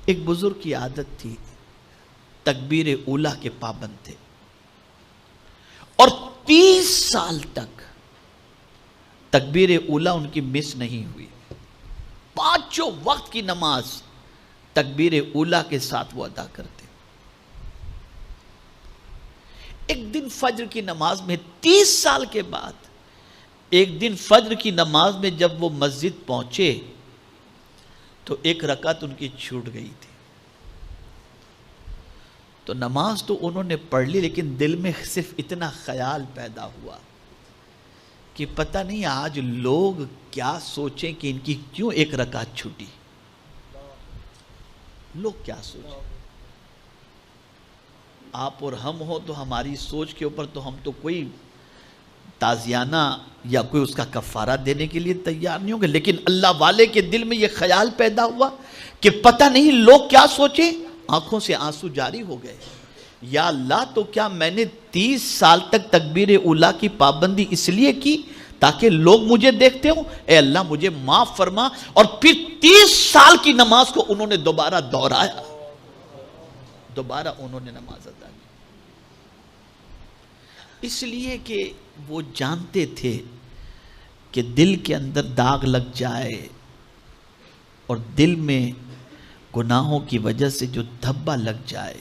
ایک بزرگ کی عادت تھی، تکبیر اولیٰ کے پابند تھے، اور 30 سال تک تکبیر اولیٰ ان کی مس نہیں ہوئی. 5 وقت کی نماز تکبیر اولیٰ کے ساتھ وہ ادا کرتے. ایک دن فجر کی نماز میں 30 سال کے بعد ایک دن فجر کی نماز میں جب وہ مسجد پہنچے تو ایک رکعت ان کی چھوٹ گئی تھی. تو نماز تو انہوں نے پڑھ لی، لیکن دل میں صرف اتنا خیال پیدا ہوا کہ پتہ نہیں آج لوگ کیا سوچیں کہ ان کی کیوں ایک رکعت چھوٹی. لوگ کیا سوچیں؟ آپ اور ہم ہو تو ہماری سوچ کے اوپر تو ہم تو کوئی تازیانہ یا کوئی اس کا کفارہ دینے کے لیے تیار نہیں ہوں گے، لیکن اللہ والے کے دل میں یہ خیال پیدا ہوا کہ پتہ نہیں لوگ کیا سوچیں. آنکھوں سے آنسو جاری ہو گئے. یا اللہ، تو کیا میں نے 30 سال تک تکبیر اولیٰ کی پابندی اس لیے کی تاکہ لوگ مجھے دیکھتے ہوں؟ اے اللہ مجھے معاف فرما. اور پھر 30 سال کی نماز کو انہوں نے دوبارہ دہرایا، دوبارہ انہوں نے نماز ادا کی. اس لیے کہ وہ جانتے تھے کہ دل کے اندر داغ لگ جائے اور دل میں گناہوں کی وجہ سے جو دھبا لگ جائے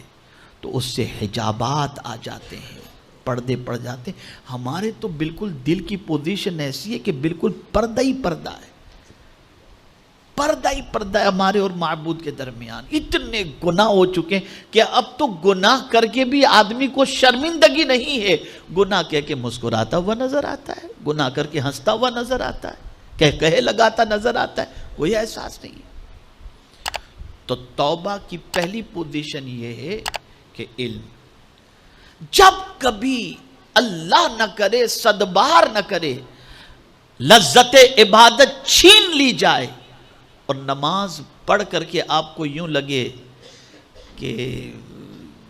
تو اس سے حجابات آ جاتے ہیں، پردے پڑ جاتے ہیں. ہمارے تو بالکل دل کی پوزیشن ایسی ہے کہ بالکل پردہ ہی پردہ ہے، پردہ ہی پردہ ہے ہمارے اور معبود کے درمیان. اتنے گناہ ہو چکے ہیں کہ اب تو گناہ کر کے بھی آدمی کو شرمندگی نہیں ہے. گناہ کہہ کے مسکراتا ہوا نظر آتا ہے، گناہ کر کے ہنستا ہوا نظر آتا ہے، کہے لگاتا نظر آتا ہے، کوئی احساس نہیں ہے. تو توبہ کی پہلی پوزیشن یہ ہے کہ علم. جب کبھی اللہ نہ کرے، صدبار نہ کرے، لذت عبادت چھین لی جائے اور نماز پڑھ کر کے آپ کو یوں لگے کہ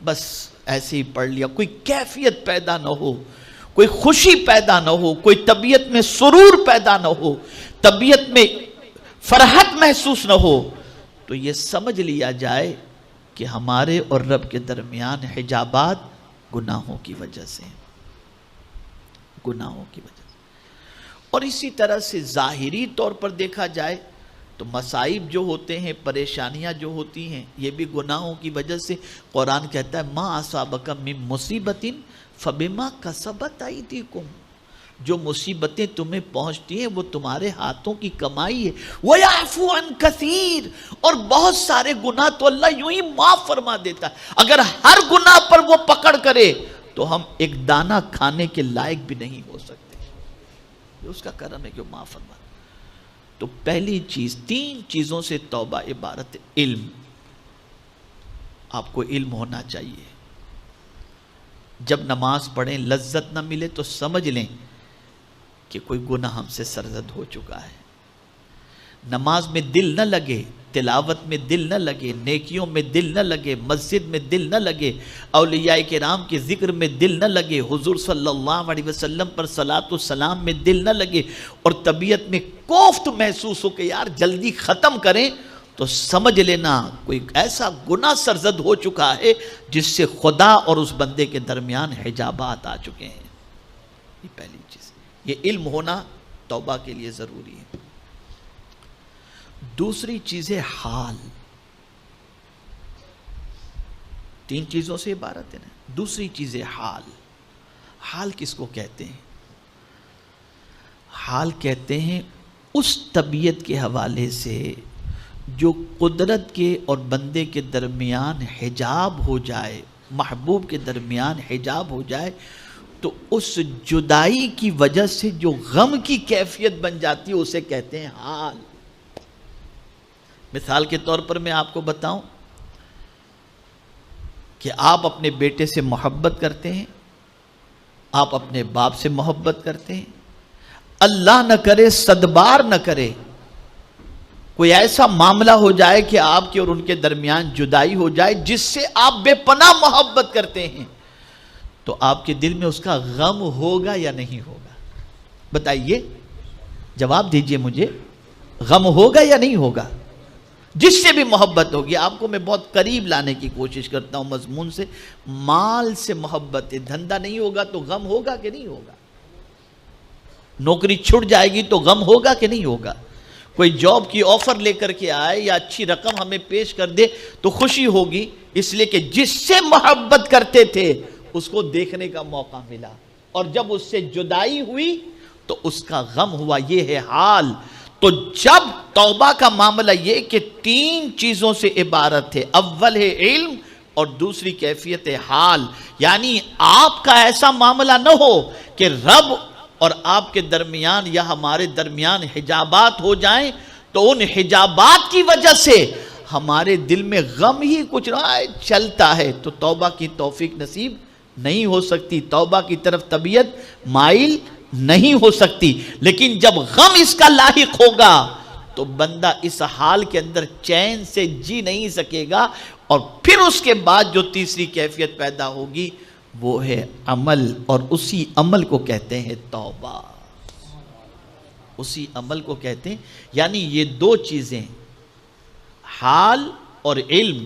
بس ایسے ہی پڑھ لیا، کوئی کیفیت پیدا نہ ہو، کوئی خوشی پیدا نہ ہو، کوئی طبیعت میں سرور پیدا نہ ہو، طبیعت میں فرحت محسوس نہ ہو، تو یہ سمجھ لیا جائے کہ ہمارے اور رب کے درمیان حجابات گناہوں کی وجہ سے، گناہوں کی وجہ سے. اور اسی طرح سے ظاہری طور پر دیکھا جائے تو مصائب جو ہوتے ہیں، پریشانیاں جو ہوتی ہیں، یہ بھی گناہوں کی وجہ سے. قرآن کہتا ہے ما اصابک من مصیبت فبما کسبت ایدیکم، جو مصیبتیں تمہیں پہنچتی ہیں وہ تمہارے ہاتھوں کی کمائی ہے. وَيَعْفُو عَنْ كَثِيرٍ، اور بہت سارے گناہ تو اللہ یوں ہی معاف فرما دیتا ہے. اگر ہر گناہ پر وہ پکڑ کرے تو ہم ایک دانہ کھانے کے لائق بھی نہیں ہو سکتے. یہ اس کا کرم ہے کہ وہ معاف فرما. تو پہلی چیز، 3 چیزوں سے توبہ عبارت. علم، آپ کو علم ہونا چاہیے. جب نماز پڑھیں لذت نہ ملے تو سمجھ لیں کہ کوئی گناہ ہم سے سرزد ہو چکا ہے. نماز میں دل نہ لگے، تلاوت میں دل نہ لگے، نیکیوں میں دل نہ لگے، مسجد میں دل نہ لگے، اولیاء کرام کے ذکر میں دل نہ لگے، حضور صلی اللہ علیہ وسلم پر صلاۃ و سلام میں دل نہ لگے، اور طبیعت میں کوفت محسوس ہو کہ یار جلدی ختم کریں، تو سمجھ لینا کوئی ایسا گناہ سرزد ہو چکا ہے جس سے خدا اور اس بندے کے درمیان حجابات آ چکے ہیں. یہ پہلی چیز، یہ علم ہونا توبہ کے لیے ضروری ہے. دوسری چیز ہے حال. 3 چیزوں سے عبارت ہے نا. دوسری چیز ہے حال. حال کس کو کہتے ہیں؟ حال کہتے ہیں اس طبیعت کے حوالے سے جو قدرت کے اور بندے کے درمیان حجاب ہو جائے، محبوب کے درمیان حجاب ہو جائے، تو اس جدائی کی وجہ سے جو غم کی کیفیت بن جاتی ہے اسے کہتے ہیں حال. مثال کے طور پر میں آپ کو بتاؤں کہ آپ اپنے بیٹے سے محبت کرتے ہیں، آپ اپنے باپ سے محبت کرتے ہیں، اللہ نہ کرے صدبار نہ کرے کوئی ایسا معاملہ ہو جائے کہ آپ کے اور ان کے درمیان جدائی ہو جائے جس سے آپ بے پناہ محبت کرتے ہیں، تو آپ کے دل میں اس کا غم ہوگا یا نہیں ہوگا؟ بتائیے، جواب دیجئے مجھے، غم ہوگا یا نہیں ہوگا؟ جس سے بھی محبت ہوگی. آپ کو میں بہت قریب لانے کی کوشش کرتا ہوں مضمون سے. مال سے محبت ہے. دھندا نہیں ہوگا تو غم ہوگا کہ نہیں ہوگا؟ نوکری چھوٹ جائے گی تو غم ہوگا کہ نہیں ہوگا؟ کوئی جاب کی آفر لے کر کے آئے یا اچھی رقم ہمیں پیش کر دے تو خوشی ہوگی، اس لیے کہ جس سے محبت کرتے تھے اس کو دیکھنے کا موقع ملا، اور جب اس سے جدائی ہوئی تو اس کا غم ہوا. یہ ہے حال. تو جب توبہ کا معاملہ یہ کہ 3 چیزوں سے عبارت ہے. اول ہے علم، اور دوسری کیفیت حال. یعنی آپ کا ایسا معاملہ نہ ہو کہ رب اور آپ کے درمیان یا ہمارے درمیان حجابات ہو جائیں تو ان حجابات کی وجہ سے ہمارے دل میں غم ہی کچھ نہ چلتا ہے تو توبہ کی توفیق نصیب نہیں ہو سکتی، توبہ کی طرف طبیعت مائل نہیں ہو سکتی. لیکن جب غم اس کا لاحق ہوگا تو بندہ اس حال کے اندر چین سے جی نہیں سکے گا. اور پھر اس کے بعد جو تیسری کیفیت پیدا ہوگی وہ ہے عمل، اور اسی عمل کو کہتے ہیں توبہ. اسی عمل کو کہتے ہیں، یعنی یہ 2 چیزیں حال اور علم،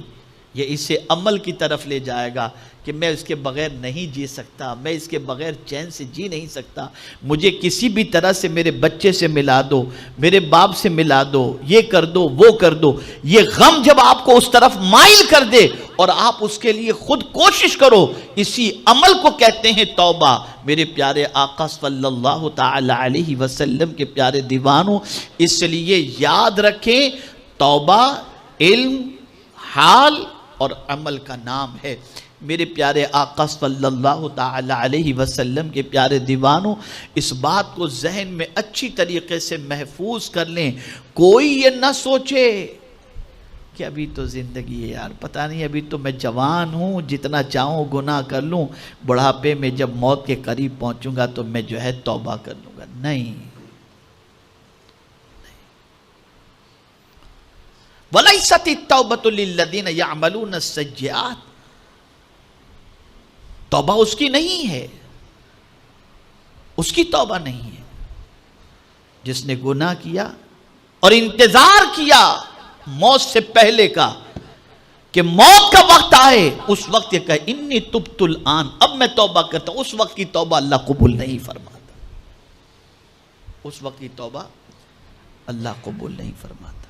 یہ اسے عمل کی طرف لے جائے گا کہ میں اس کے بغیر نہیں جی سکتا، میں اس کے بغیر چین سے جی نہیں سکتا، مجھے کسی بھی طرح سے میرے بچے سے ملا دو، میرے باپ سے ملا دو، یہ کر دو وہ کر دو. یہ غم جب آپ کو اس طرف مائل کر دے اور آپ اس کے لیے خود کوشش کرو، اسی عمل کو کہتے ہیں توبہ. میرے پیارے آقا صلی اللہ تعالی علیہ وسلم کے پیارے دیوانوں، اس لیے یاد رکھیں توبہ علم، حال اور عمل کا نام ہے. میرے پیارے آقا صلی اللہ تعالی علیہ وسلم کے پیارے دیوانوں، اس بات کو ذہن میں اچھی طریقے سے محفوظ کر لیں. کوئی یہ نہ سوچے کہ ابھی تو زندگی ہے یار، پتہ نہیں ابھی تو میں جوان ہوں، جتنا چاہوں گناہ کر لوں، بڑھاپے میں جب موت کے قریب پہنچوں گا تو میں جو ہے توبہ کر لوں گا. نہیں. وَلَيْسَتِ التَّوْبَةُ لِلَّذِينَ يَعْمَلُونَ السَّيِّئَاتِ، توبہ اس کی نہیں ہے، اس کی توبہ نہیں ہے. جس نے گناہ کیا اور انتظار کیا موت سے پہلے کا کہ موت کا وقت آئے، اس وقت یہ کہے انی تبت الآن، اب میں توبہ کرتا ہوں، اس وقت کی توبہ اللہ قبول نہیں فرماتا. اس وقت کی توبہ اللہ قبول نہیں فرماتا.